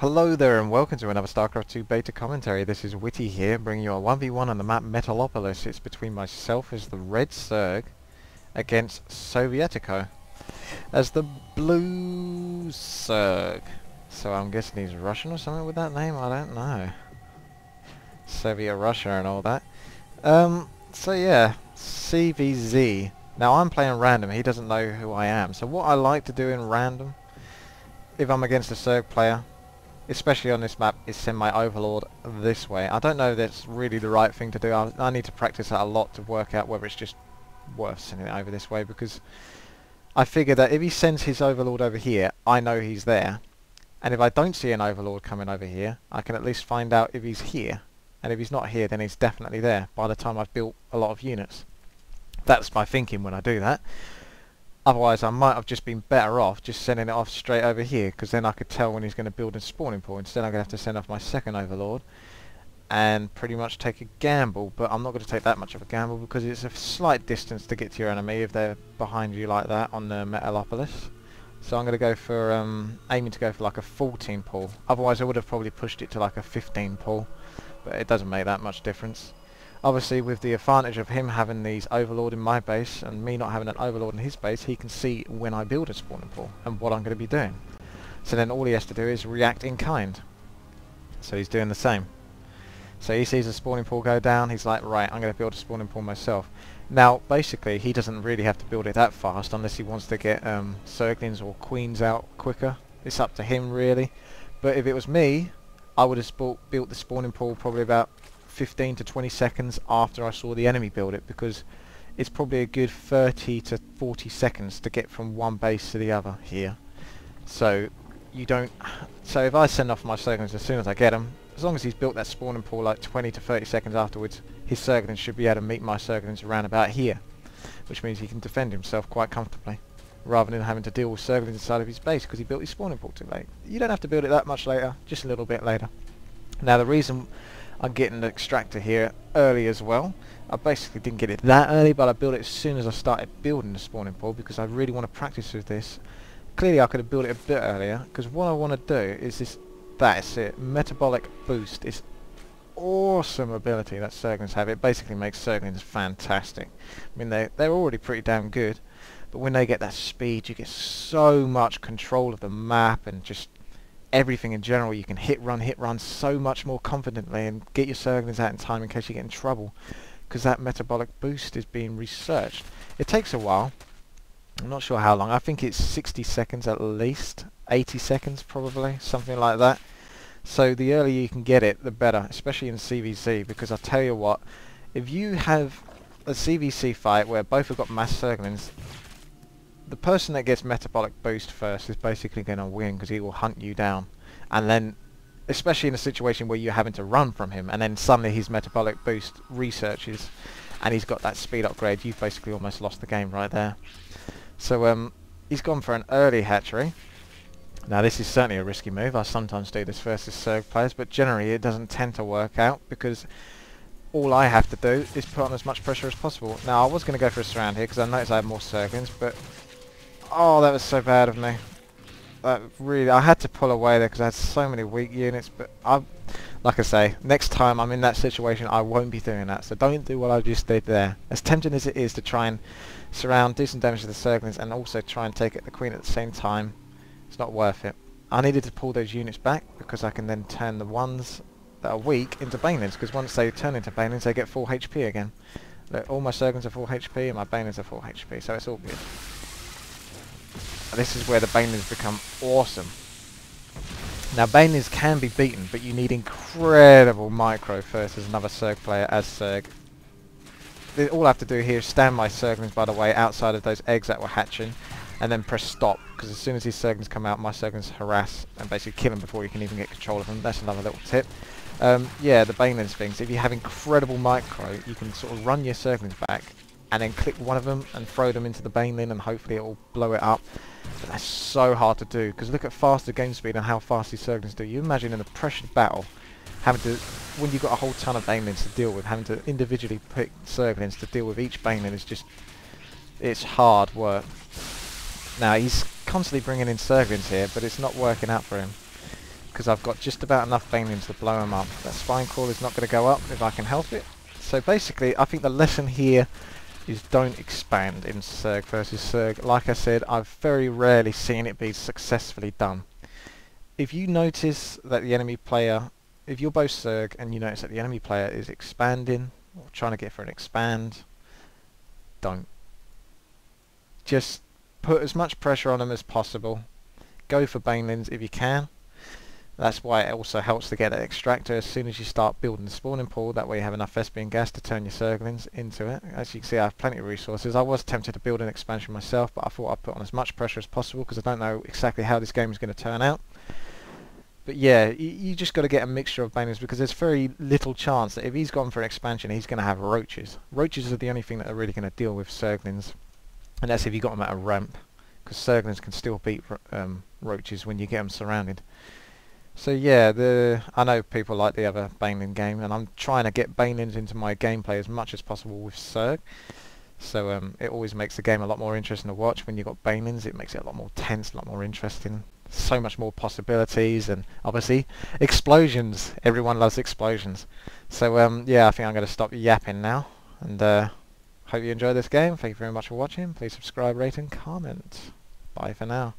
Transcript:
Hello there and welcome to another Starcraft 2 beta commentary. This is WTii here, bringing you a 1v1 on the map Metalopolis. It's between myself as the red Zerg against Sovietico as the blue Zerg. So I'm guessing he's Russian or something with that name, I don't know. Soviet Russia and all that. So yeah, CVZ. Now I'm playing random, he doesn't know who I am. So what I like to do in random, if I'm against a Zerg player, especially on this map, is send my Overlord this way. I don't know if that's really the right thing to do. I need to practice that a lot to work out whether it's just worth sending it over this way, because I figure that if he sends his Overlord over here, I know he's there. And if I don't see an Overlord coming over here, I can at least find out if he's here. And if he's not here, then he's definitely there by the time I've built a lot of units. That's my thinking when I do that. Otherwise I might have just been better off just sending it off straight over here, because then I could tell when he's going to build a spawning pool. Instead I'm going to have to send off my second Overlord and pretty much take a gamble, but I'm not going to take that much of a gamble because it's a slight distance to get to your enemy if they're behind you like that on the Metalopolis. So I'm going to go for, aiming to go for like a 14 pool. Otherwise I would have probably pushed it to like a 15 pool, but it doesn't make that much difference. Obviously, with the advantage of him having these Overlord in my base and me not having an Overlord in his base, he can see when I build a spawning pool and what I'm going to be doing. So then all he has to do is react in kind. So he's doing the same. So he sees a spawning pool go down, he's like, right, I'm going to build a spawning pool myself. Now, basically, he doesn't really have to build it that fast unless he wants to get Zerglings or Queens out quicker. It's up to him, really. But if it was me, I would have built the spawning pool probably about 15 to 20 seconds after I saw the enemy build it, because it's probably a good 30 to 40 seconds to get from one base to the other here. So you don't. So if I send off my Zerglings as soon as I get them, as long as he's built that spawning pool like 20 to 30 seconds afterwards, his Zerglings should be able to meet my Zerglings around about here, which means he can defend himself quite comfortably, rather than having to deal with Zerglings inside of his base because he built his spawning pool too late. You don't have to build it that much later, just a little bit later. Now the reason I'm getting the extractor here early as well. I basically didn't get it that early, but I built it as soon as I started building the spawning pool because I really want to practice with this. Clearly I could have built it a bit earlier, because what I want to do is this. That's it. Metabolic boost is awesome ability that Zerglings have. It basically makes Zerglings fantastic. I mean, they're already pretty damn good, but when they get that speed, you get so much control of the map and just everything in general. You can hit run so much more confidently and get your Zerglings out in time in case you get in trouble, because that metabolic boost is being researched. It takes a while. I'm not sure how long. I think it's 60 seconds at least, 80 seconds probably, something like that. So the earlier you can get it, the better, especially in CVC, because I tell you what, if you have a CVC fight where both have got mass Zerglings, the person that gets metabolic boost first is basically going to win, because he will hunt you down. And then, especially in a situation where you're having to run from him, and then suddenly his metabolic boost researches, and he's got that speed upgrade, you've basically almost lost the game right there. So he's gone for an early hatchery. Now this is certainly a risky move. I sometimes do this versus Zerg players, but generally it doesn't tend to work out, because all I have to do is put on as much pressure as possible. Now I was going to go for a surround here because I noticed I had more Zerglings, but oh, that was so bad of me. That really, I had to pull away there because I had so many weak units. But like I say, next time I'm in that situation, I won't be doing that. So don't do what I just did there. As tempting as it is to try and surround, do some damage to the Zerglings, and also try and take out the Queen at the same time, it's not worth it. I needed to pull those units back because I can then turn the ones that are weak into Banelings, because once they turn into Banelings, they get full HP again. Look, all my Zerglings are full HP and my Banelings are full HP, so it's all good. This is where the Banelings become awesome. Now Banelings can be beaten, but you need incredible micro first as another Zerg player as Zerg. All I have to do here is stand my Zerglings, by the way, outside of those eggs that were hatching, and then press stop, because as soon as these Zerglings come out, my Zerglings harass and basically kill them before you can even get control of them. That's another little tip. Yeah, the Banelings things, if you have incredible micro, you can sort of run your Zerglings back and then click one of them and throw them into the Baneling, and hopefully it will blow it up. But that's so hard to do, because look at faster game speed and how fast these Zerglings do. You imagine in a pressured battle, having to, when you've got a whole ton of Banelings to deal with, having to individually pick Zerglings to deal with each Baneling is just, it's hard work. Now he's constantly bringing in Zerglings here, but it's not working out for him. because I've got just about enough banelings to blow them up. That spine core is not going to go up if I can help it. So basically, I think the lesson here is don't expand in Zerg versus Zerg. Like I said, I've very rarely seen it be successfully done. If you notice that the enemy player, if you're both Zerg and you notice that the enemy player is expanding or trying to get for an expand, don't. Just put as much pressure on them as possible. Go for banelings if you can. That's why it also helps to get an extractor as soon as you start building the spawning pool. That way you have enough Thespian gas to turn your Zerglings into it. As you can see, I have plenty of resources. I was tempted to build an expansion myself, but I thought I'd put on as much pressure as possible because I don't know exactly how this game is going to turn out. But yeah, you just got to get a mixture of banelings because there's very little chance that if he's gone for an expansion, he's going to have roaches. Roaches are the only thing that are really going to deal with Zerglings, and that's if you got them at a ramp, because Zerglings can still beat roaches when you get them surrounded. So yeah, I know people like the other Baneling game, and I'm trying to get Banelings into my gameplay as much as possible with Zerg. So it always makes the game a lot more interesting to watch when you've got Banelings. It makes it a lot more tense, a lot more interesting. So much more possibilities, and obviously explosions. Everyone loves explosions. So yeah, I think I'm going to stop yapping now, and hope you enjoy this game. Thank you very much for watching. Please subscribe, rate and comment. Bye for now.